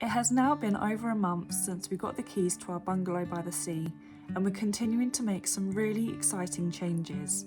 It has now been over a month since we got the keys to our bungalow by the sea, and we're continuing to make some really exciting changes.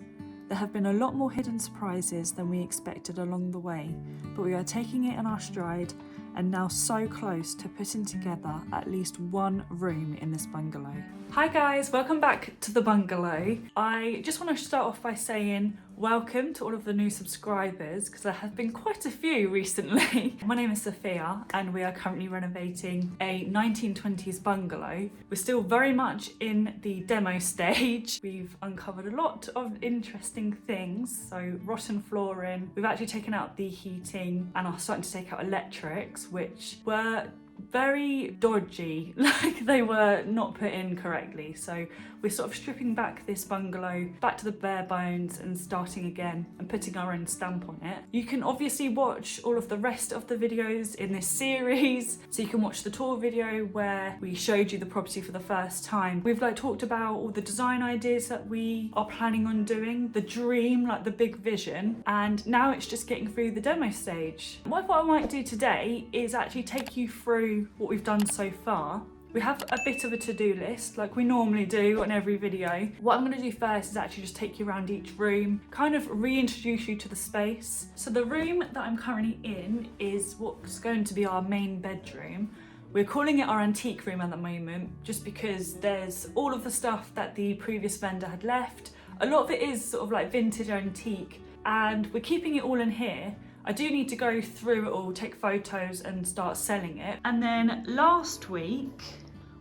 There have been a lot more hidden surprises than we expected along the way, but we are taking it in our stride and now so close to putting together at least one room in this bungalow. Hi guys, welcome back to the bungalow. I just want to start off by saying welcome to all of the new subscribers, because there have been quite a few recently. My name is Sophia and we are currently renovating a 1920s bungalow. We're still very much in the demo stage. We've uncovered a lot of interesting things. So rotten flooring, we've actually taken out the heating and are starting to take out electrics, which were very dodgy, like they were not put in correctly. So we're sort of stripping back this bungalow back to the bare bones and starting again and putting our own stamp on it. You can obviously watch all of the rest of the videos in this series. So you can watch the tour video where we showed you the property for the first time. We've talked about all the design ideas that we are planning on doing, the dream, like the big vision, and now it's just getting through the demo stage. What I might do today is actually take you through what we've done so far. We have a bit of a to-do list like we normally do on every video. What I'm going to do first is actually just take you around each room, kind of reintroduce you to the space. So the room that I'm currently in is what's going to be our main bedroom. We're calling it our antique room at the moment just because there's all of the stuff that the previous vendor had left. A lot of it is sort of like vintage antique, and we're keeping it all in here. I do need to go through it all, take photos and start selling it. And then last week,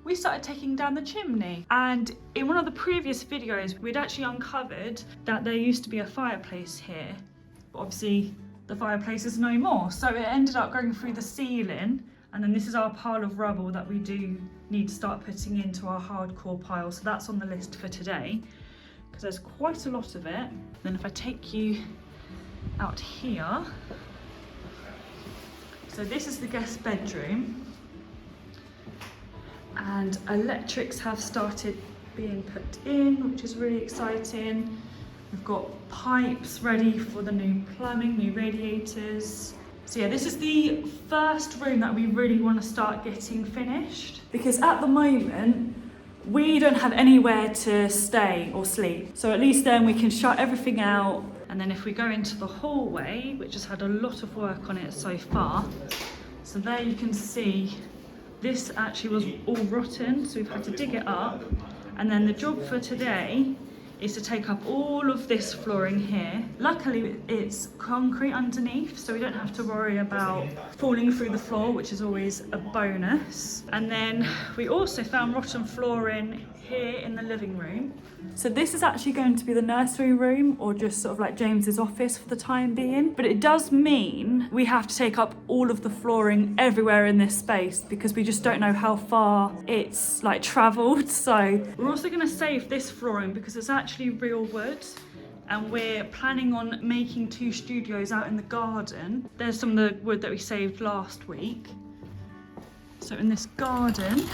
we started taking down the chimney. And in one of the previous videos, we'd actually uncovered that there used to be a fireplace here. But obviously, the fireplace is no more. So it ended up going through the ceiling. And then this is our pile of rubble that we do need to start putting into our hardcore pile. So that's on the list for today, because there's quite a lot of it. Then if I take you out here, so this is the guest bedroom, and electrics have started being put in, which is really exciting. We've got pipes ready for the new plumbing, new radiators. So yeah, this is the first room that we really want to start getting finished, because at the moment we don't have anywhere to stay or sleep. So at least then we can shut everything out. And then if we go into the hallway, which has had a lot of work on it so far, so there you can see this actually was all rotten, so we've had to dig it up. And then the job for today is to take up all of this flooring here. Luckily it's concrete underneath, so we don't have to worry about falling through the floor, which is always a bonus. And then we also found rotten flooring here in the living room. So this is actually going to be the nursery room, or just sort of like James's office for the time being. But it does mean we have to take up all of the flooring everywhere in this space, because we just don't know how far it's traveled. So we're also going to save this flooring because it's actually real wood, and we're planning on making 2 studios out in the garden. There's some of the wood that we saved last week. So in this garden,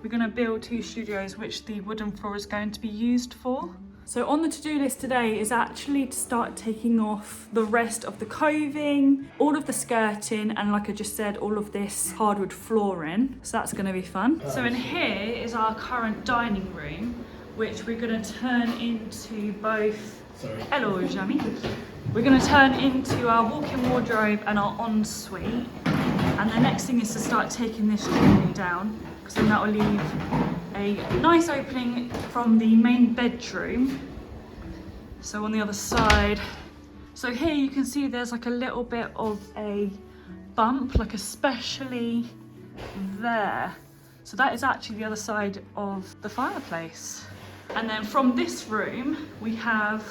we're going to build 2 studios, which the wooden floor is going to be used for. So on the to-do list today is actually to start taking off the rest of the coving, all of the skirting, and like I just said, all of this hardwood flooring. So that's going to be fun. So in here is our current dining room, which we're going to turn into both... Hello, Jamie. We're going to turn into our walk-in wardrobe and our ensuite. And the next thing is to start taking this chimney down, because then that will leave a nice opening from the main bedroom. So on the other side, so here you can see there's like a little bit of a bump, like especially there. So that is actually the other side of the fireplace. And then from this room, we have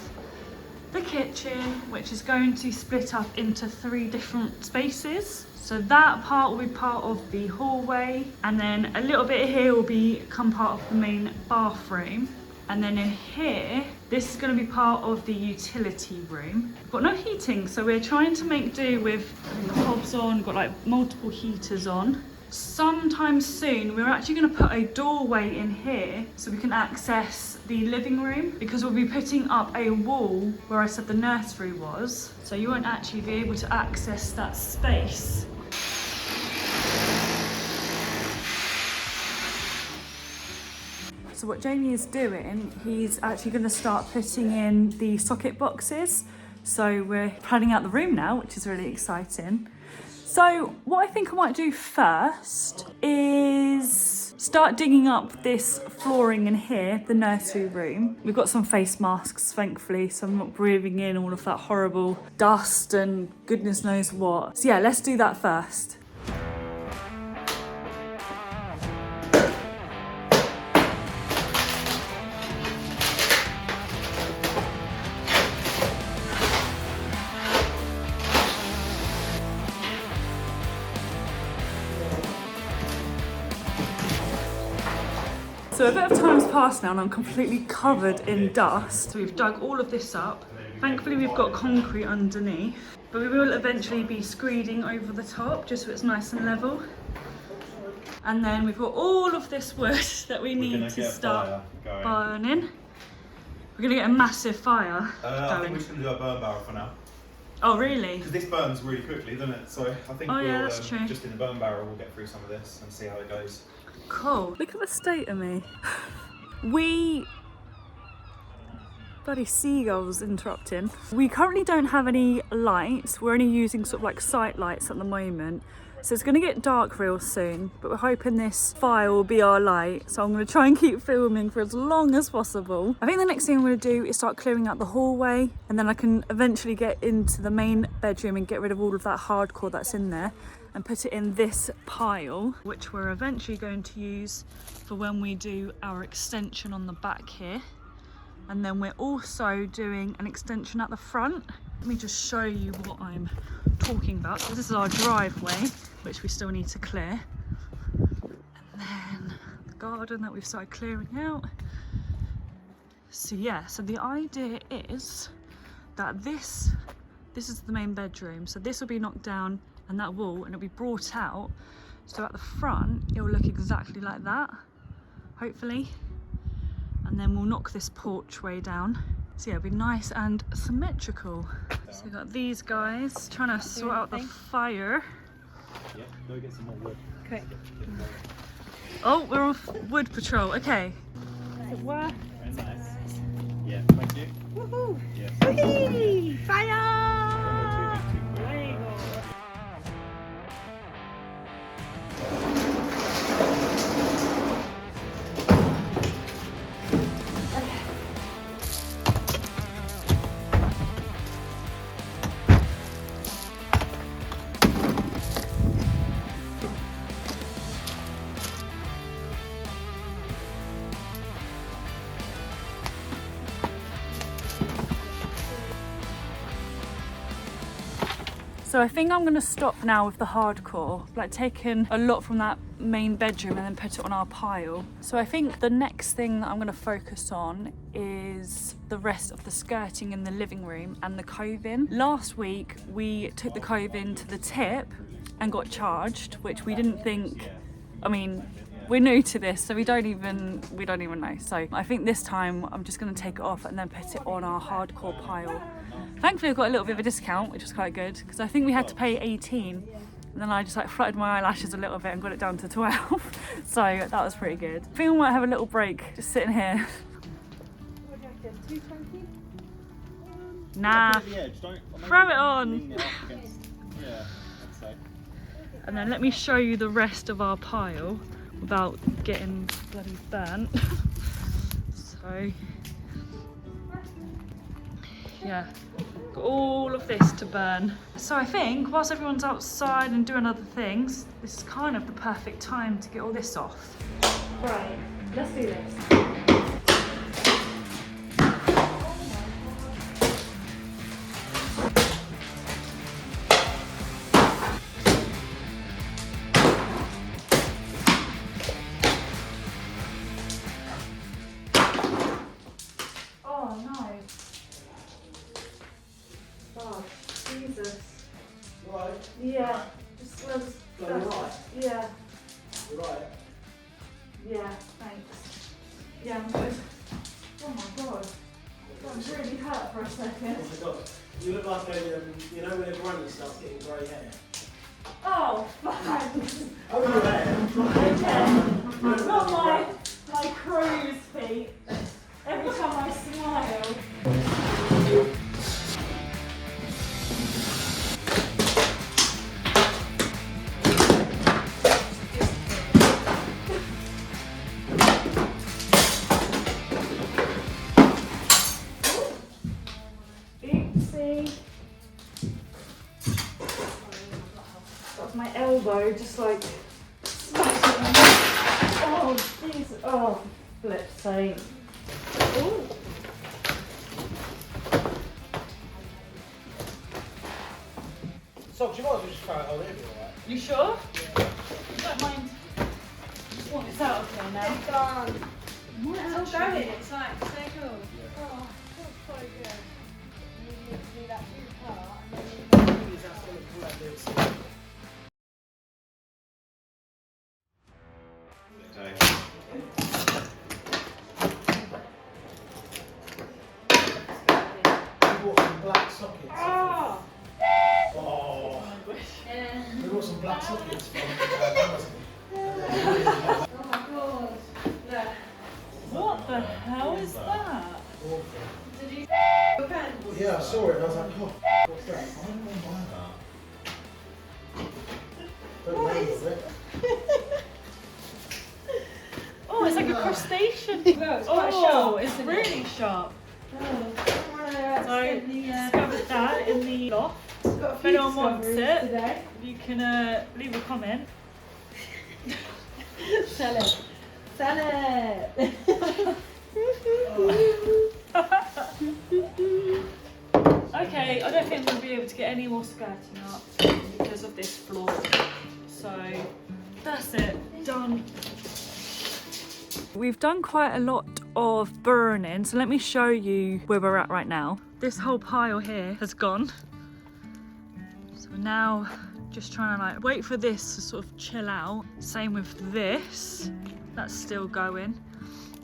the kitchen, which is going to split up into 3 different spaces. So that part will be part of the hallway, and then a little bit here will become part of the main bathroom. And then in here, this is going to be part of the utility room. We've got no heating, so we're trying to make do with the hobs on, got multiple heaters on. Sometime soon, we're actually going to put a doorway in here so we can access the living room, because we'll be putting up a wall where I said the nursery was, so you won't actually be able to access that space. So what Jamie is doing, he's actually going to start putting in the socket boxes. So we're planning out the room now, which is really exciting. So what I think I might do first is start digging up this flooring in here, the nursery room. We've got some face masks, thankfully, so I'm not breathing in all of that horrible dust and goodness knows what. So yeah, let's do that first. So a bit of time's passed now and I'm completely covered in dust. So we've dug all of this up. Thankfully we've got concrete underneath, but we will eventually be screeding over the top just so it's nice and level. And then we've got all of this wood that we need to start burning. We're gonna get a massive fire going. I think we're just gonna do a burn barrel for now. Oh really? Because this burns really quickly, doesn't it? So I think that's true. Just in the burn barrel we'll get through some of this and see how it goes. Cool. Look at the state of me. Bloody seagulls interrupting. We currently don't have any lights. We're only using sort of like site lights at the moment. So it's going to get dark real soon, but we're hoping this fire will be our light. So I'm going to try and keep filming for as long as possible. I think the next thing I'm going to do is start clearing out the hallway, and then I can eventually get into the main bedroom and get rid of all of that hardcore that's in there and put it in this pile, which we're eventually going to use for when we do our extension on the back here. And then we're also doing an extension at the front. Let me just show you what I'm talking about. So this is our driveway, which we still need to clear. And then the garden that we've started clearing out. So yeah, so the idea is that this is the main bedroom. So this will be knocked down and that wall, and it'll be brought out. So at the front, it will look exactly like that, hopefully. And then we'll knock this porchway down. So yeah, it'll be nice and symmetrical. So we've got these guys trying to sort out the fire. Yeah, go get some more wood. Okay. Oh, we're off wood patrol. Okay. Very nice. Yeah, thank you. Woohoo! Yes. Whee! Fire! So I think I'm going to stop now with the hardcore, like taking a lot from that main bedroom and then put it on our pile. So I think the next thing that I'm going to focus on is the rest of the skirting in the living room and the cove-in. Last week we took the cove-in to the tip and got charged, which we didn't think, I mean, we're new to this, so we don't even know. So I think this time I'm just going to take it off and then put it on our hardcore pile. Thankfully I got a little bit of a discount, which was quite good, because I think we had to pay 18, and then I just like fluttered my eyelashes a little bit and got it down to 12. So that was pretty good. I think we might have a little break, just sitting here. What do you reckon, 220? Nah, throw it on. Yeah, I'd say. And then let me show you the rest of our pile without getting bloody burnt. So yeah, got all of this to burn. So I think whilst everyone's outside and doing other things, this is kind of the perfect time to get all this off. Right, let's do this. Yeah, just smells. Right. Yeah. You're right. Yeah, thanks. Yeah, I'm good. Oh my god. That was really hurt for a second. Oh my god. You look like a, you know when a granny starts getting grey hair? Oh, thanks. Oh, your hair. Okay. Not my cruise just like smash it on. Oh, jeez. Oh, flip's sake. Ooh. So, do you might as well just throw it all in, alright? You sure? Yeah. You don't mind? I just want this out of here now. It's gone. It's all going. It's like so cool. Oh, that's so good. You need to do that through the car and then you That's going to pull that bit. We bought some black sockets. Oh! Oh. Yeah. We bought some black sockets from Oh my god. Look. What the hell is that? Did you your pen? Yeah, I saw it and I was like, oh, what's that? I don't know why Don't label it. Oh, it's like a crustacean. Well, it's quite sharp, it's isn't really it? sharp. Oh, So, discovered that in the loft. got a If few anyone wants discoveries it, today. you can leave a comment. Sell it. Sell it. Okay, I don't think we'll be able to get any more skirting up because of this floor. So that's it, done. We've done quite a lot of burning, so let me show you where we're at right now. This whole pile here has gone. So we're now just trying to like wait for this to sort of chill out. Same with this, that's still going.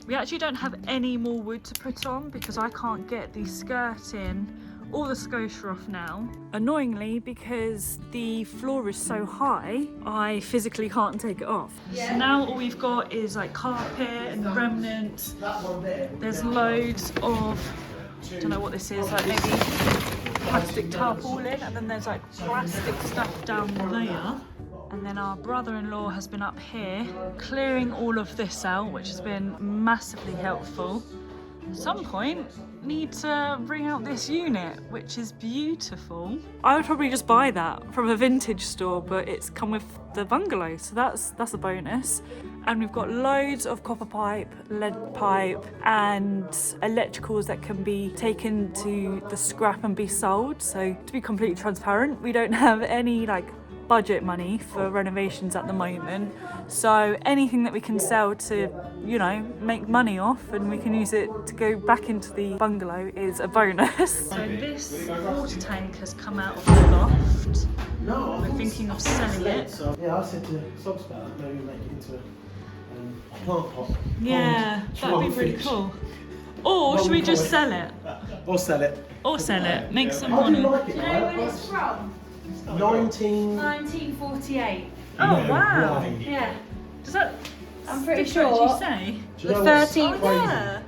We actually don't have any more wood to put on because I can't get the skirting or the scotia off now. Annoyingly, because the floor is so high, I physically can't take it off. Yeah. So now all we've got is like carpet and remnants. That one there. There's loads of, I don't know what this is, like maybe plastic tarpaulin, and then there's like plastic stuff down there. And then our brother-in-law has been up here clearing all of this out, which has been massively helpful. At some point, need to bring out this unit, which is beautiful. I would probably just buy that from a vintage store, but it's come with the bungalow, so that's a bonus. And we've got loads of copper pipe, lead pipe, and electricals that can be taken to the scrap and be sold. So to be completely transparent, we don't have any like budget money for renovations at the moment, so anything that we can sell to, you know, make money off and we can use it to go back into the bungalow is a bonus. So this water tank has come out of the loft. No, We're thinking of selling it. So, yeah, I said to Sogs about it, maybe make it into a plant pot. Yeah, that'd be really cool. Or should we just sell it? Or sell it. Or sell it, make some How do you money. like it? Do you know when it's from? 1948. Oh wow. Right. Yeah. Does that I'm pretty did sure. you say? Do you know The what's 13th crazy? Yeah.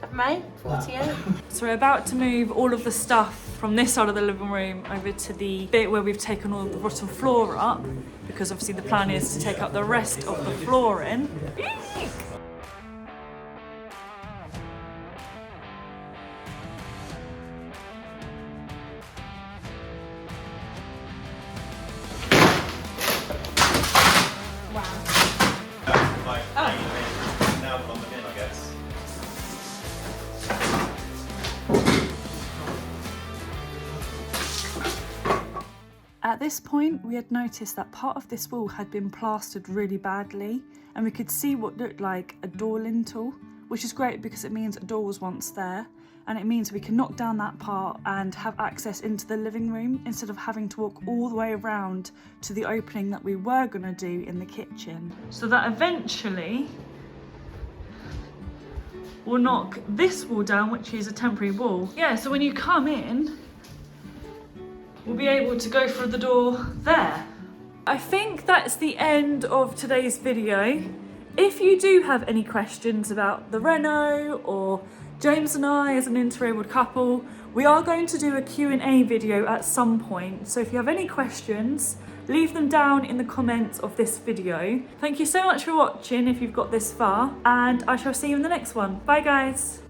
Of May? 48. So we're about to move all of the stuff from this side of the living room over to the bit where we've taken all the bottom floor up, because obviously the plan is to take up the rest of the flooring. Eek! now on them in, I guess. At this point, we had noticed that part of this wall had been plastered really badly, and we could see what looked like a door lintel, which is great because it means a door was once there, and it means we can knock down that part and have access into the living room instead of having to walk all the way around to the opening that we were going to do in the kitchen. So that eventually we'll knock this wall down, which is a temporary wall. Yeah, so when you come in, we'll be able to go through the door there. I think that's the end of today's video. If you do have any questions about the reno or James and I as an interabled couple, we are going to do a Q&A video at some point. So if you have any questions, leave them down in the comments of this video. Thank you so much for watching if you've got this far, and I shall see you in the next one. Bye guys.